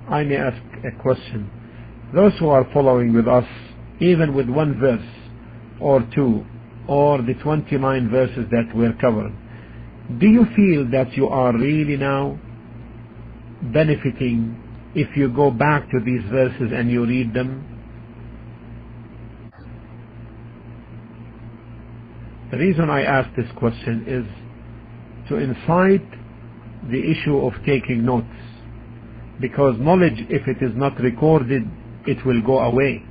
I may ask a question. Those who are following with us, even with one verse or two, or the 29 verses that were covered, do you feel that you are really now benefiting if you go back to these verses and you read them? The reason I ask this question is to incite the issue of taking notes, because knowledge, if it is not recorded, it will go away.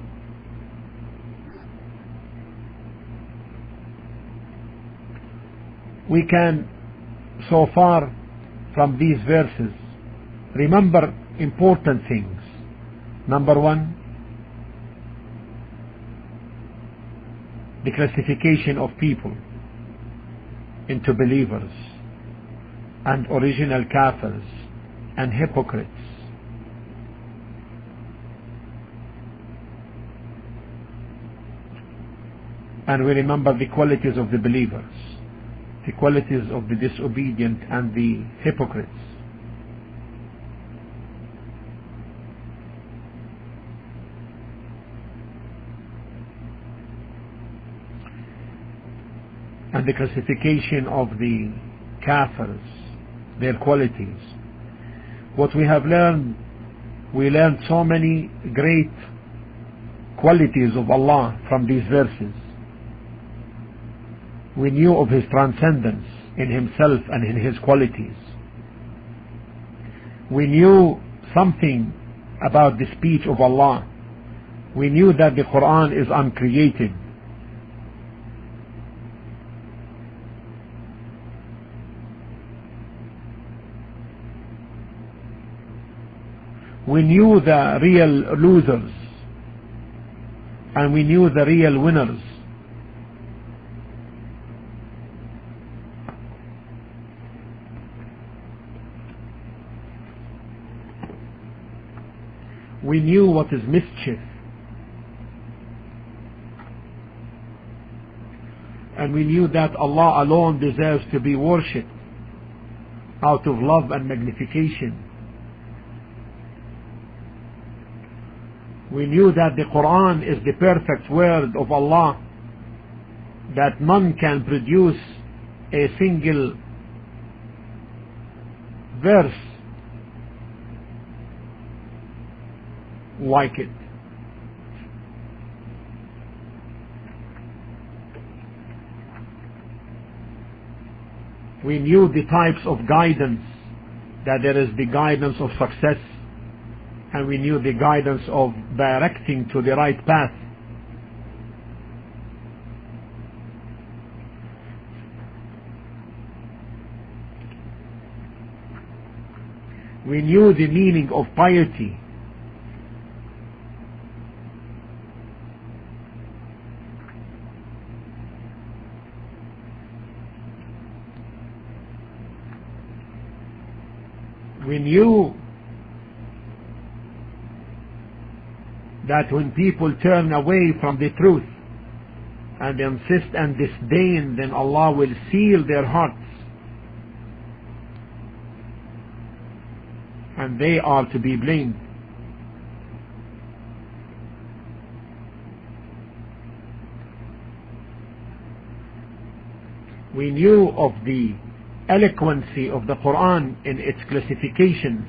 We can, so far from these verses, remember important things. Number one, the classification of people into believers and original kafirs and hypocrites. And we remember the qualities of the believers, the qualities of the disobedient and the hypocrites. And the classification of the kafirs, their qualities. What we have learned, we learned so many great qualities of Allah from these verses. We knew of His transcendence in Himself and in His qualities. We knew something about the speech of Allah. We knew that the Quran is uncreated. We knew the real losers and we knew the real winners. We knew what is mischief, and we knew that Allah alone deserves to be worshipped out of love and magnification. We knew that the Quran is the perfect word of Allah, that none can produce a single verse like it. We knew the types of guidance, that there is the guidance of success, and we knew the guidance of directing to the right path. We knew the meaning of piety. We knew that when people turn away from the truth and insist and disdain, then Allah will seal their hearts and they are to be blamed. We knew of the eloquency of the Quran in its classifications.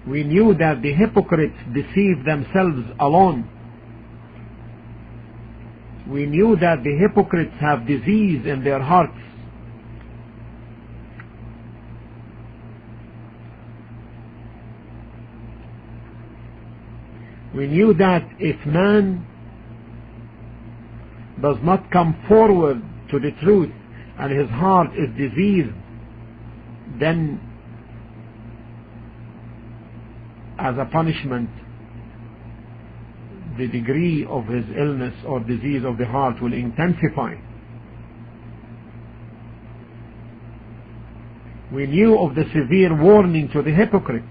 We knew that the hypocrites deceive themselves alone. We knew that the hypocrites have disease in their hearts. We knew that if man does not come forward to the truth and his heart is diseased, then as a punishment the degree of his illness or disease of the heart will intensify. We knew of the severe warning to the hypocrites.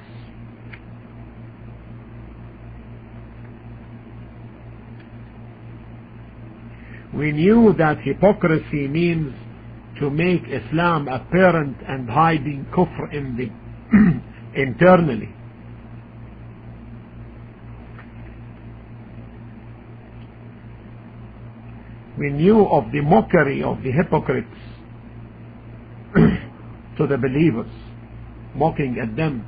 We knew that hypocrisy means to make Islam apparent and hiding kufr in the internally. We knew of the mockery of the hypocrites to the believers, mocking at them.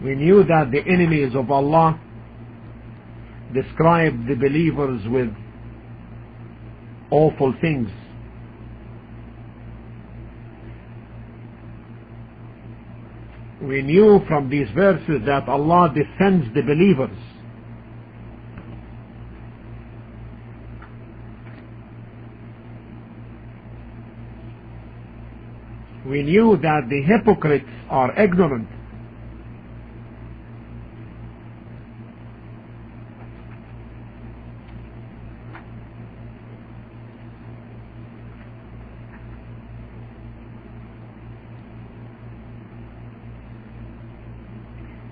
We knew that the enemies of Allah described the believers with awful things. We knew from these verses that Allah defends the believers. We knew that the hypocrites are ignorant.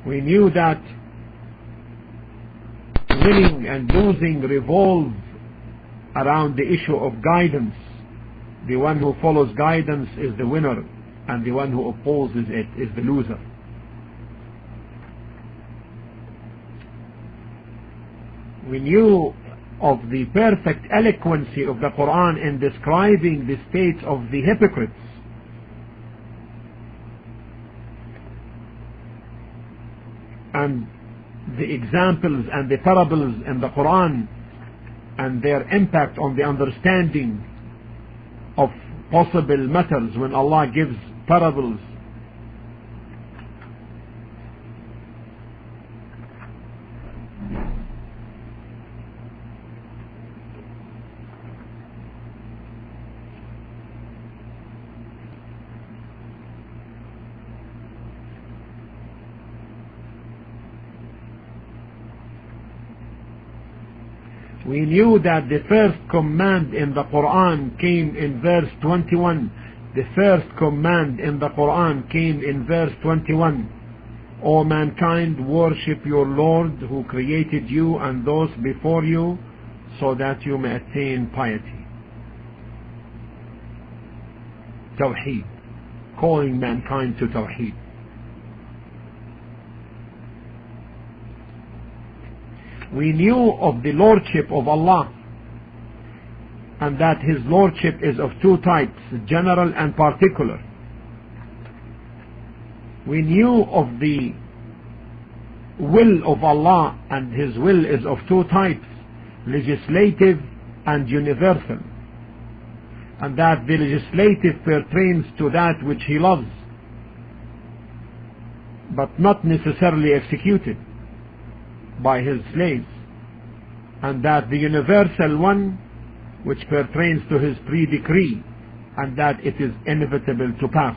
We knew that winning and losing revolve around the issue of guidance. The one who follows guidance is the winner, and the one who opposes it is the loser. We knew of the perfect eloquency of the Quran in describing the state of the hypocrites. And the examples and the parables in the Quran and their impact on the understanding of possible matters when Allah gives parables. We knew that the first command in the Quran came in verse 21. The first command in the Quran came in verse 21. O mankind, worship your Lord who created you and those before you, so that you may attain piety. Tawheed. Calling mankind to Tawheed. We knew of the lordship of Allah, and that His lordship is of two types, general and particular. We knew of the will of Allah, and His will is of two types, legislative and universal, and that the legislative pertains to that which He loves, but not necessarily executed by His slaves, and that the universal one which pertains to His pre-decree, and that it is inevitable to pass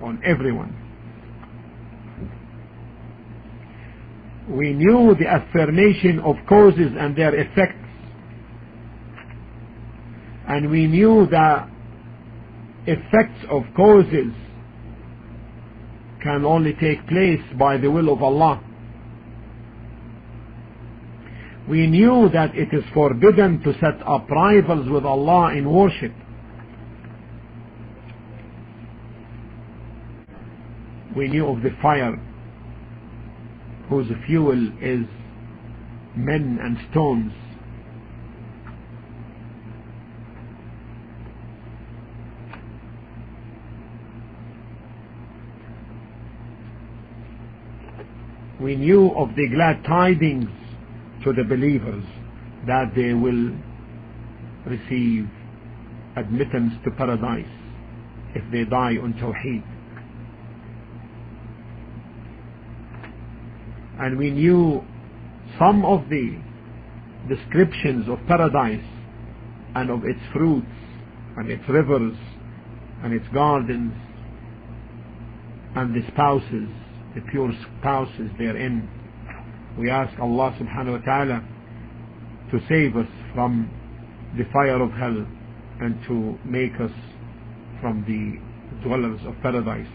on everyone. We knew the affirmation of causes and their effects, and we knew the effects of causes can only take place by the will of Allah. We knew that it is forbidden to set up rivals with Allah in worship. We knew of the fire whose fuel is men and stones. We knew of the glad tidings to the believers that they will receive admittance to paradise if they die on Tawheed. And we knew some of the descriptions of paradise and of its fruits and its rivers and its gardens and the spouses, the pure spouses therein. We ask Allah subhanahu wa ta'ala to save us from the fire of hell and to make us from the dwellers of paradise.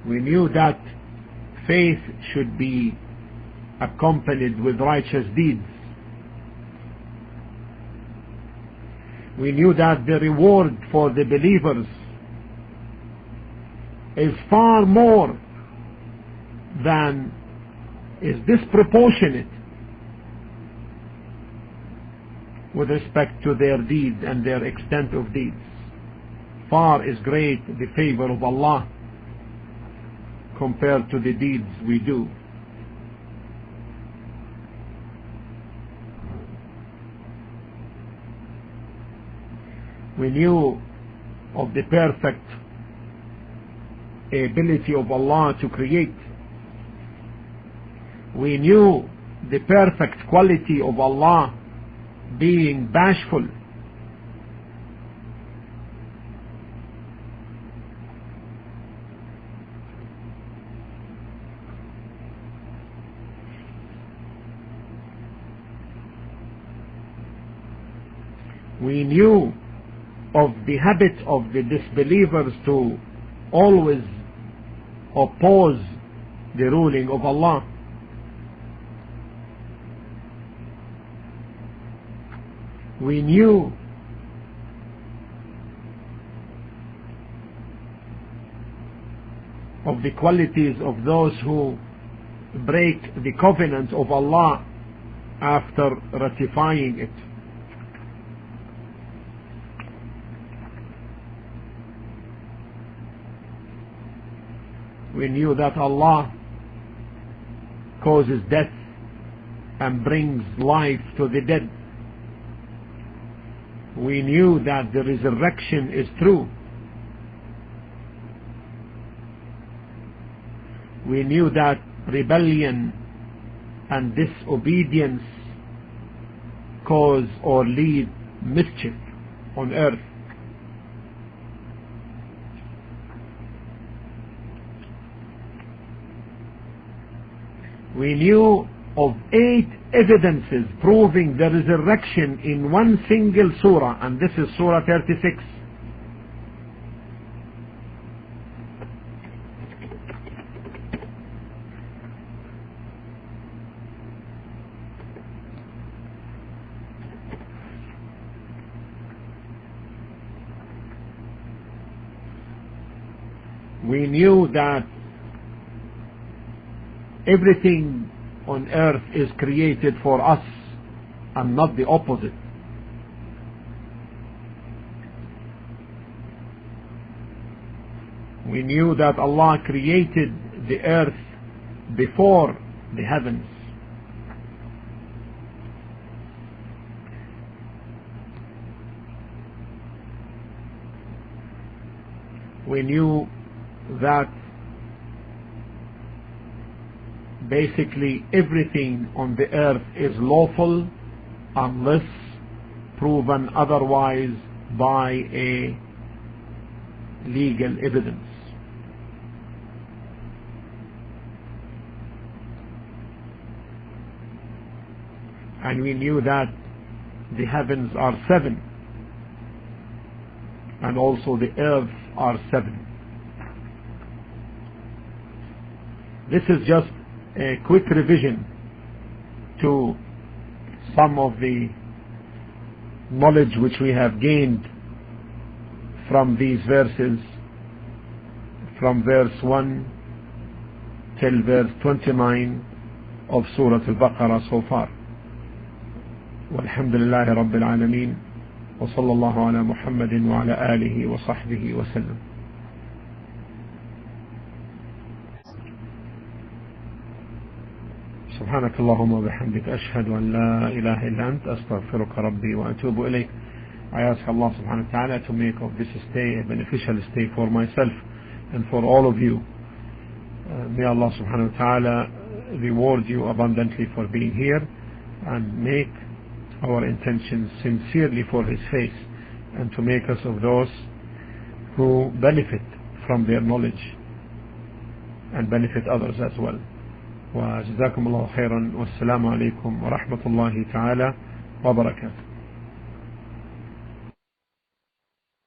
We knew that faith should be accompanied with righteous deeds, We knew that the reward for the believers is far more than, is disproportionate with respect to their deeds and their extent of deeds. Far is great the favor of Allah compared to the deeds we do. We knew of the perfect ability of Allah to create. We knew the perfect quality of Allah being bashful. We knew of the habit of the disbelievers to always oppose the ruling of Allah. We knew of the qualities of those who break the covenant of Allah after ratifying it. We knew that Allah causes death and brings life to the dead. We knew that the resurrection is true. We knew that rebellion and disobedience cause or lead mischief on earth. We knew of 8 evidences proving the resurrection in one single surah, and this is Surah 36. We knew that everything on earth is created for us and not the opposite. We knew that Allah created the earth before the heavens. We knew that basically everything on the earth is lawful unless proven otherwise by a legal evidence. And we knew that the heavens are 7 and also the earth are 7. This is just a quick revision to some of the knowledge which we have gained from these verses, from verse 1 till verse 29 of Surah Al-Baqarah so far. Walhamdulillahi Rabbil Alameen, wa sallallahu ala Muhammadin wa ala alihi wa sahbihi wa sallam. سبحانك اللهم وبحمدك أشهد أن لا إله إلا أنت أستغفرك ربي وأتوب إليك. I ask Allah subhanahu wa ta'ala to make of this stay a beneficial stay for myself and for all of you. May Allah subhanahu wa ta'ala reward you abundantly for being here and make our intentions sincerely for His face, and to make us of those who benefit from their knowledge and benefit others as well. وجزاكم الله خيرا والسلام عليكم ورحمة الله تعالى وبركاته.